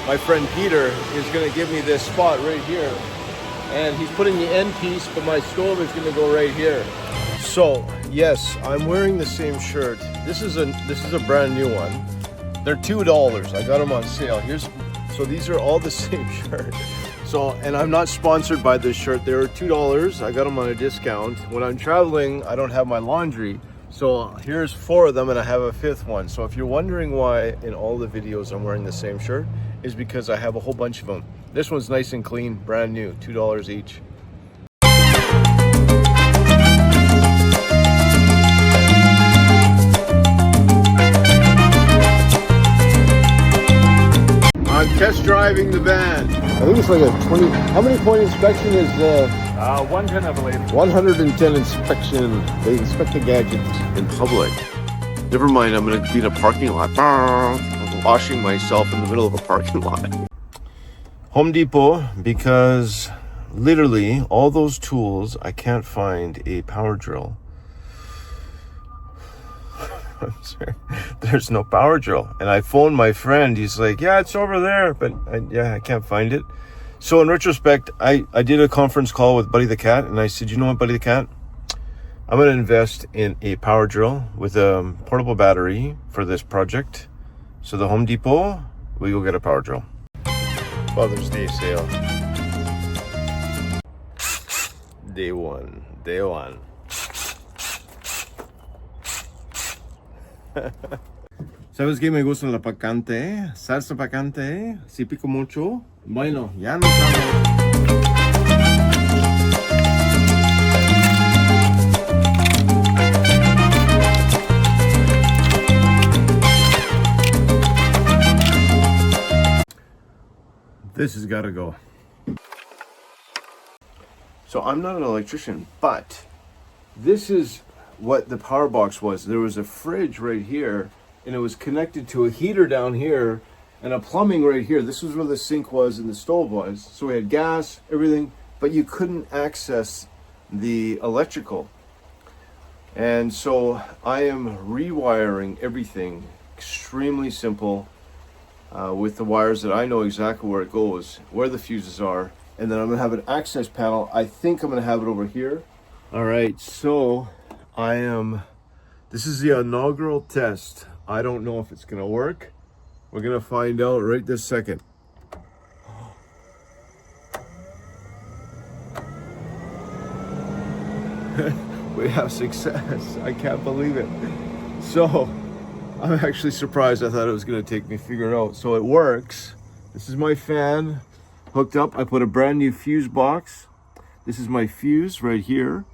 my friend Peter is going to give me this spot right here. And he's putting the end piece, but my stove is going to go right here. So, yes, I'm wearing the same shirt. This is a brand new one. They're $2. I got them on sale. So these are all the same shirt. So, and I'm not sponsored by this shirt. They were $2. I got them on a discount. When I'm traveling, I don't have my laundry. So here's 4 of them and I have a 5th one. So if you're wondering why in all the videos I'm wearing the same shirt, is because I have a whole bunch of them. This one's nice and clean, brand new, $2 each. I'm test driving the van. I think it's like a 20, how many point inspection is 110, I believe. 110 inspection. They inspect the gadgets in public. Never mind, I'm gonna be in a parking lot. I'm washing myself in the middle of a parking lot. Home Depot, because literally all those tools, I can't find a power drill. I'm sorry. There's no power drill. And I phoned my friend. He's like, yeah, it's over there. But I can't find it. So in retrospect, I did a conference call with Buddy the Cat. And I said, you know what, Buddy the Cat? I'm going to invest in a power drill with a portable battery for this project. So the Home Depot, we go get a power drill. Father's Day sale. Day one. ¿Sabes qué me gusta la picante? Salsa picante. Si pico mucho. Bueno, ya no estamos. This has got to go. So I'm not an electrician, but this is what the power box was. There was a fridge right here, and it was connected to a heater down here and a plumbing right here. This was where the sink was and the stove was. So we had gas, everything, but you couldn't access the electrical. And so I am rewiring everything, extremely simple, with the wires that I know exactly where it goes, where the fuses are, and then I'm gonna have an access panel. I think I'm gonna have it over here. All right, so this is the inaugural test. I don't know if it's gonna work. We're gonna find out right this second. We have success. I can't believe it. So I'm actually surprised. I thought it was gonna take me figuring it out. So it works. This is my fan hooked up. I put a brand new fuse box. This is my fuse right here.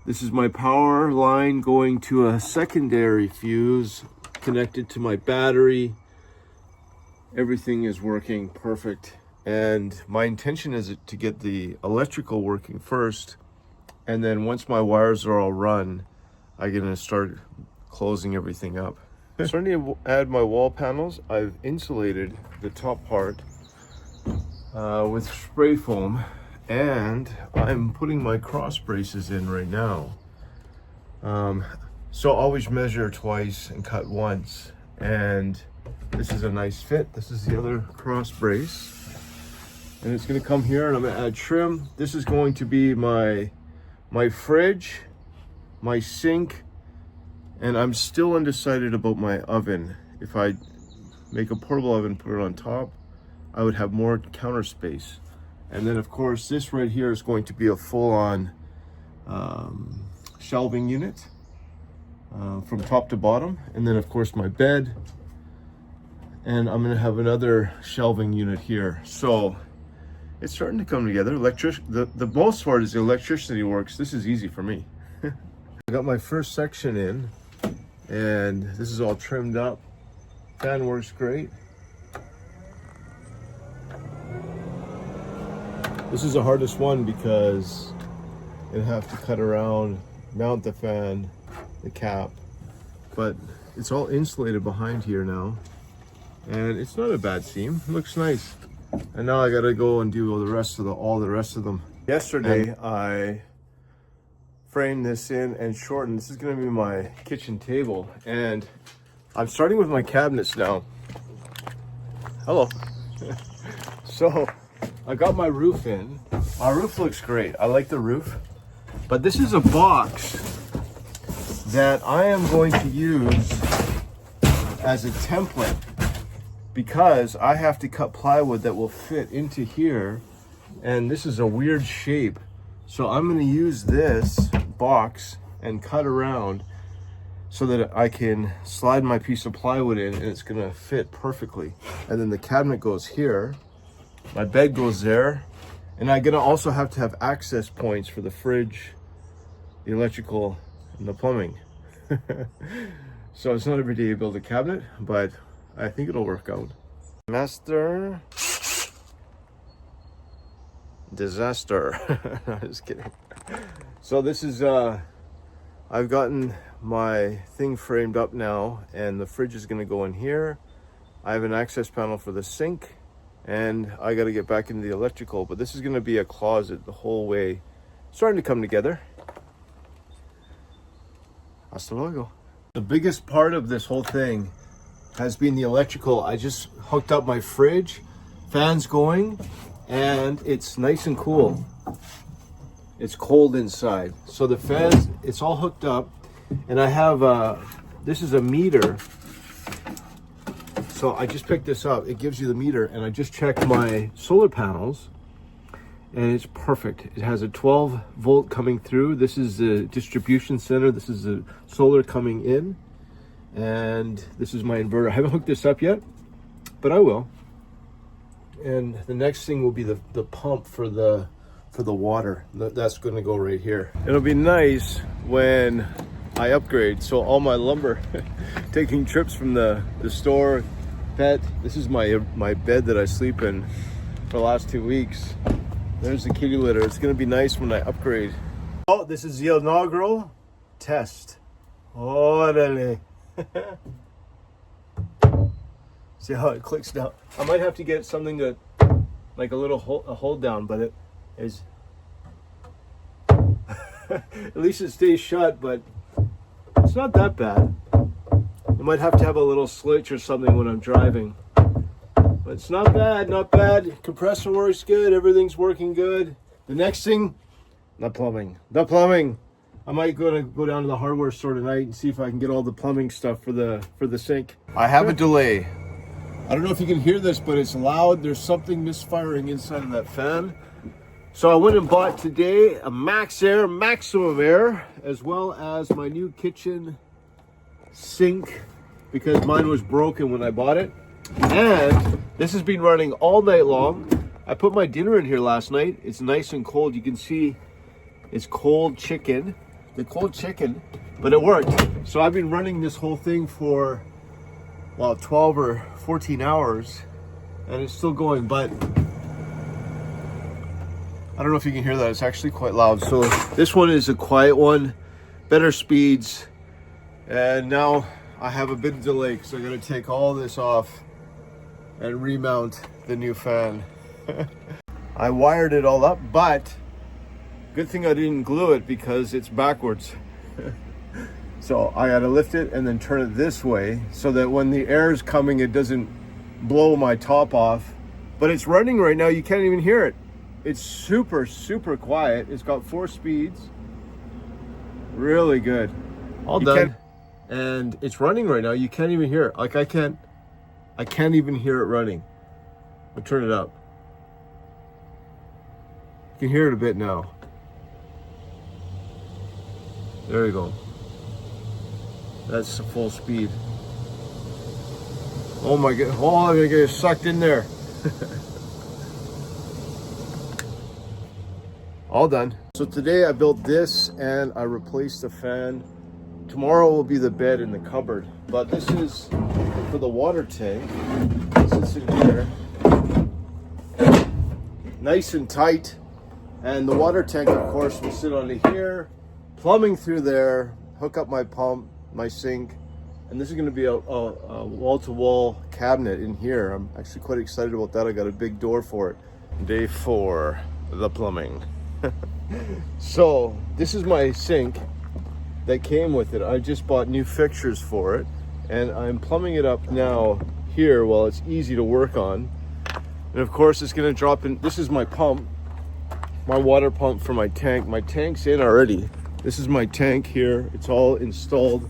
This is my power line going to a secondary fuse connected to my battery. Everything is working perfect. And my intention is to get the electrical working first. And then once my wires are all run, I'm gonna start closing everything up. Starting to add my wall panels. I've insulated the top part with spray foam, and I'm putting my cross braces in right now. So always measure twice and cut once. And this is a nice fit. This is the other cross brace. And it's gonna come here and I'm gonna add trim. This is going to be my fridge, my sink, and I'm still undecided about my oven. If I make a portable oven, put it on top, I would have more counter space. And then of course, this right here is going to be a full-on shelving unit from top to bottom. And then of course my bed. And I'm gonna have another shelving unit here. So it's starting to come together. The most part is the electricity works. This is easy for me. I got my first section in, and this is all trimmed up. Fan works great. This is the hardest one because you have to cut around, mount the fan, the cap, but it's all insulated behind here now. And it's not a bad seam, it looks nice. And now I gotta go and do all the rest of them. Yesterday, I framed this in and shortened. This is gonna be my kitchen table. And I'm starting with my cabinets now. Hello. So I got my roof in. Our roof looks great. I like the roof. But this is a box that I am going to use as a template because I have to cut plywood that will fit into here. And this is a weird shape. So I'm going to use this box and cut around so that I can slide my piece of plywood in and it's going to fit perfectly. And then the cabinet goes here. My bed goes there. And I'm going to also have to have access points for the fridge, the electrical, and the plumbing. So it's not every day you build a cabinet, but I think it'll work out. Master disaster. No, just kidding. So this is I've gotten my thing framed up now, and the fridge is going to go in here. I have an access panel for the sink, and I got to get back into the electrical, but this is going to be a closet the whole way. Starting to come together. Hasta luego. The biggest part of this whole thing has been the electrical. I just hooked up my fridge, fans going, and it's nice and cool. It's cold inside. So the fans, it's all hooked up, and I have this is a meter. So I just picked this up. It gives you the meter, and I just checked my solar panels, and it's perfect. It has a 12 volt coming through. This is the distribution center. This is the solar coming in, and this is my inverter. I haven't hooked this up yet, but I will. And the next thing will be the pump for the water. That's going to go right here. It'll be nice when I upgrade. So all my lumber, taking trips from the store, pet. This is my bed that I sleep in for the last 2 weeks. There's the kitty litter. It's going to be nice when I upgrade. Oh, this is the inaugural test. Orale. See how it clicks down. I might have to get something that, like a little hold down, but it is. At least it stays shut, but it's not that bad. I might have to have a little switch or something when I'm driving. But it's not bad, not bad. Compressor works good, everything's working good. The next thing, the plumbing. The plumbing. I might go down to the hardware store tonight and see if I can get all the plumbing stuff for the sink. I have a delay. I don't know if you can hear this, but it's loud. There's something misfiring inside of that fan. So I went and bought today a Max Air, Maximum Air, as well as my new kitchen sink, because mine was broken when I bought it. And this has been running all night long. I put my dinner in here last night. It's nice and cold. You can see it's cold chicken. The cold chicken, but it worked. So I've been running this whole thing for, well, 12 or 14 hours, and it's still going, but I don't know if you can hear that. It's actually quite loud. So this one is a quiet one, better speeds, and now I have a bit of delay because I got to take all this off and remount the new fan. I wired it all up, but good thing I didn't glue it because it's backwards. So I got to lift it and then turn it this way so that when the air is coming, it doesn't blow my top off. But it's running right now. You can't even hear it. It's super, super quiet. It's got 4 speeds. Really good. All done. And it's running right now. You can't even hear it. Like I can't even hear it running. I'll turn it up. You can hear it a bit now. There you go. That's full speed. Oh my god. Oh, I'm gonna get sucked in there. All done. So today I built this and I replaced the fan. Tomorrow will be the bed in the cupboard. But this is for the water tank. It sits in here. Nice and tight. And the water tank, of course, will sit under here. Plumbing through there. Hook up my pump, my sink. And this is going to be a wall-to-wall cabinet in here. I'm actually quite excited about that. I got a big door for it. Day 4, the plumbing. So this is my sink that came with it. I just bought new fixtures for it, and I'm plumbing it up now here while it's easy to work on. And of course it's gonna drop in. This is my pump, my water pump for my tank. My tank's in already. This is my tank here. It's all installed.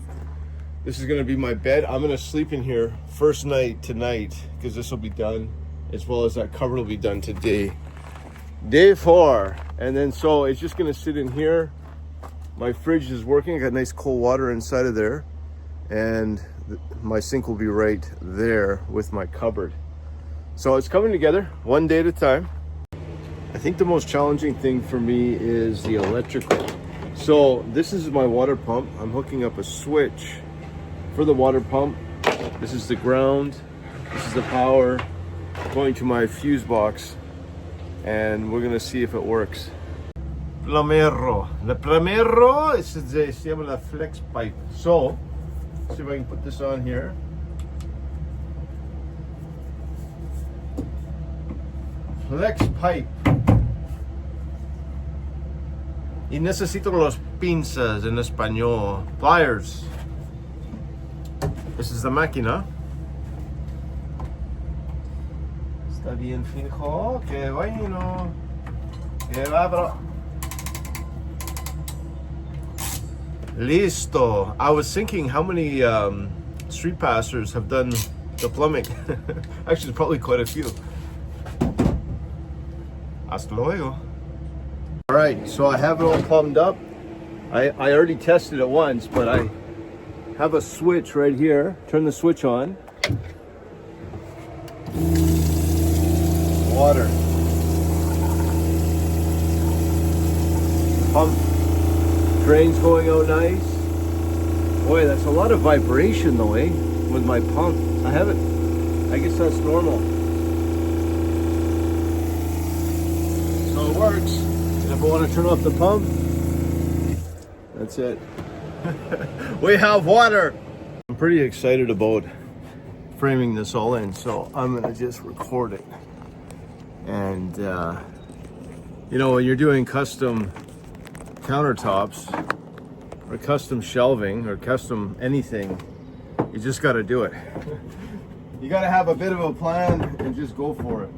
This is gonna be my bed. I'm gonna sleep in here first night tonight because this will be done, as well as that cover will be done today. Day 4. And then so it's just gonna sit in here. My fridge is working. I got nice cold water inside of there. And my sink will be right there with my cupboard. So it's coming together one day at a time. I think the most challenging thing for me is the electrical. So this is my water pump. I'm hooking up a switch for the water pump. This is the ground. This is the power going to my fuse box. And we're gonna see if it works. Plumero. The plumero is the flex pipe. So, see if I can put this on here. Flex pipe. Y necesito los pinzas en español. Pliers. This is the máquina. Está bien fijo. Que bueno. Que abro. Listo. I was thinking how many street pastors have done the plumbing. Actually, probably quite a few. Hasta luego. All right, so I have it all plumbed up. I already tested it once, but I have a switch right here. Turn the switch on. Water. Pump. Drain's going out nice. Boy, that's a lot of vibration though, eh? With my pump. I have it. I guess that's normal. So it works. And if I want to turn off the pump, that's it. We have water. I'm pretty excited about framing this all in, so I'm gonna just record it. And you know, when you're doing custom countertops or custom shelving or custom anything, you just got to do it. You got to have a bit of a plan and just go for it.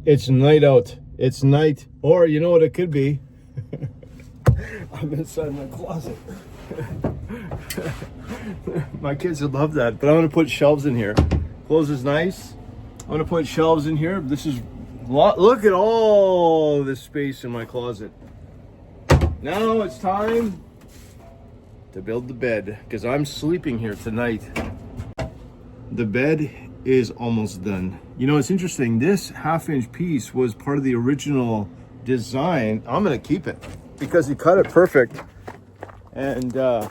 It's night out. It's night, or you know what it could be? I'm inside my closet. My kids would love that, but I'm gonna put shelves in here. Clothes is nice. I'm gonna put shelves in here. This is, look at all this space in my closet. Now it's time to build the bed, because I'm sleeping here tonight. The bed is almost done. You know, it's interesting, this 1/2-inch piece was part of the original design. I'm gonna keep it because he cut it perfect, and it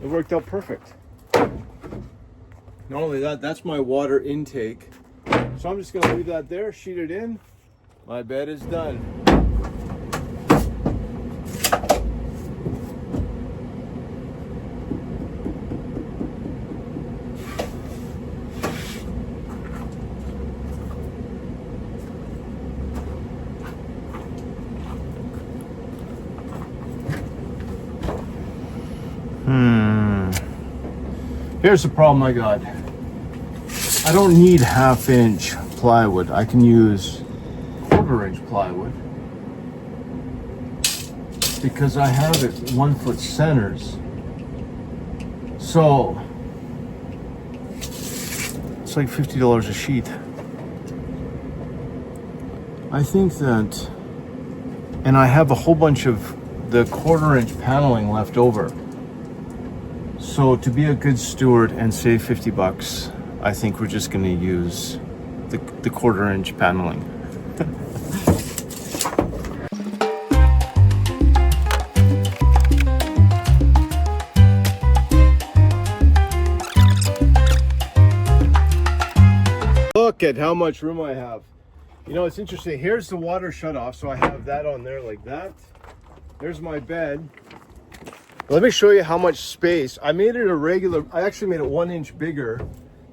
worked out perfect. Not only that, that's my water intake, so I'm just gonna leave that there, sheet it in. My bed is done. Here's the problem I got. I don't need 1/2-inch plywood. I can use 1/4-inch plywood because I have it 1-foot centers. So it's like $50 a sheet. I think that, and I have a whole bunch of the 1/4-inch paneling left over. So to be a good steward and save $50, I think we're just going to use the 1/4-inch paneling. Look at how much room I have. You know, it's interesting. Here's the water shut off, so I have that on there like that. There's my bed. Let me show you how much space. I made it a regular, I actually made it 1 inch bigger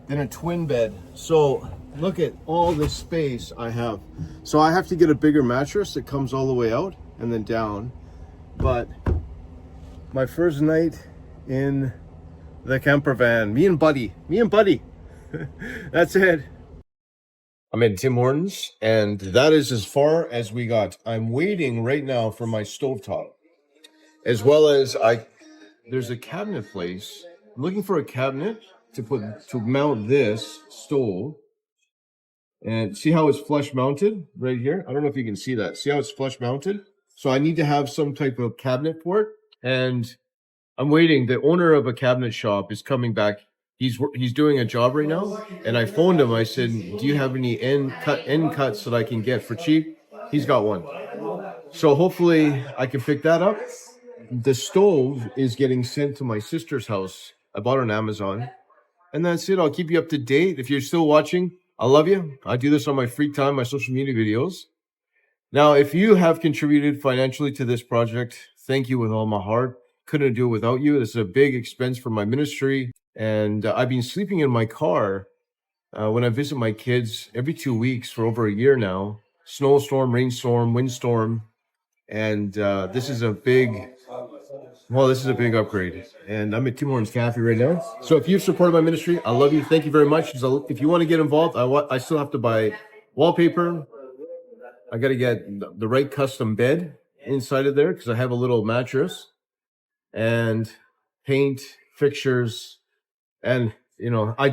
than a twin bed. So look at all the space I have. So I have to get a bigger mattress that comes all the way out and then down. But my first night in the camper van, me and Buddy. That's it. I'm in Tim Hortons, and that is as far as we got. I'm waiting right now for my stovetop, as well as there's a cabinet place. I'm looking for a cabinet to mount this stove. And see how it's flush mounted right here? I don't know if you can see that. See how it's flush mounted? So I need to have some type of cabinet for it. And I'm waiting. The owner of a cabinet shop is coming back. He's doing a job right now, and I phoned him. I said, "Do you have any end cuts that I can get for cheap?" He's got one. So hopefully I can pick that up. The stove is getting sent to my sister's house. I bought it on Amazon, and that's it. I'll keep you up to date. If you're still watching, I love you. I do this on my free time, my social media videos. Now, if you have contributed financially to this project, thank you with all my heart. Couldn't do it without you. This is a big expense for my ministry. And I've been sleeping in my car when I visit my kids every 2 weeks for over a year now. Snowstorm, rainstorm, windstorm. And this is a big upgrade. And I'm at Tim Hortons Cafe right now. So if you've supported my ministry, I love you. Thank you very much. If you want to get involved, I still have to buy wallpaper. I got to get the right custom bed inside of there because I have a little mattress, and paint, fixtures. And, you know, I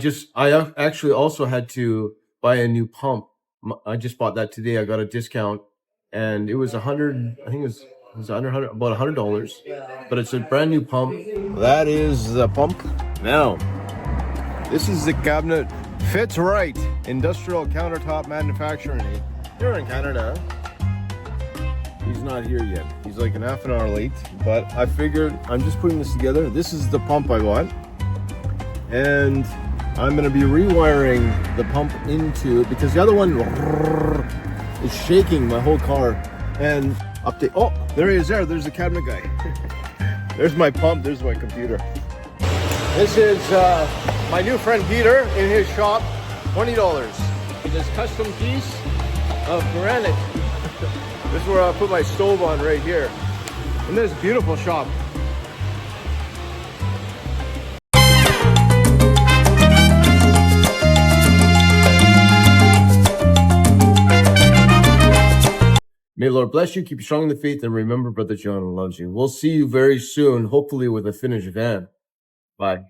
actually also had to buy a new pump. I just bought that today. I got a discount, and it was about $100, but it's a brand new pump. That is the pump. Now, this is the cabinet. Fits right. Industrial countertop manufacturing. Here in Canada. He's not here yet. He's like an half an hour late, but I figured I'm just putting this together. This is the pump I bought, and I'm going to be rewiring the pump into it because the other one is shaking my whole car. And update. Oh, there he is. There's the cabinet guy. There's my pump. There's my computer. This is my new friend Peter in his shop. $20. This custom piece of granite. This is where I'll put my stove on right here. In this beautiful shop. May the Lord bless you, keep you strong in the faith, and remember, Brother John loves you. We'll see you very soon, hopefully with a finished van. Bye.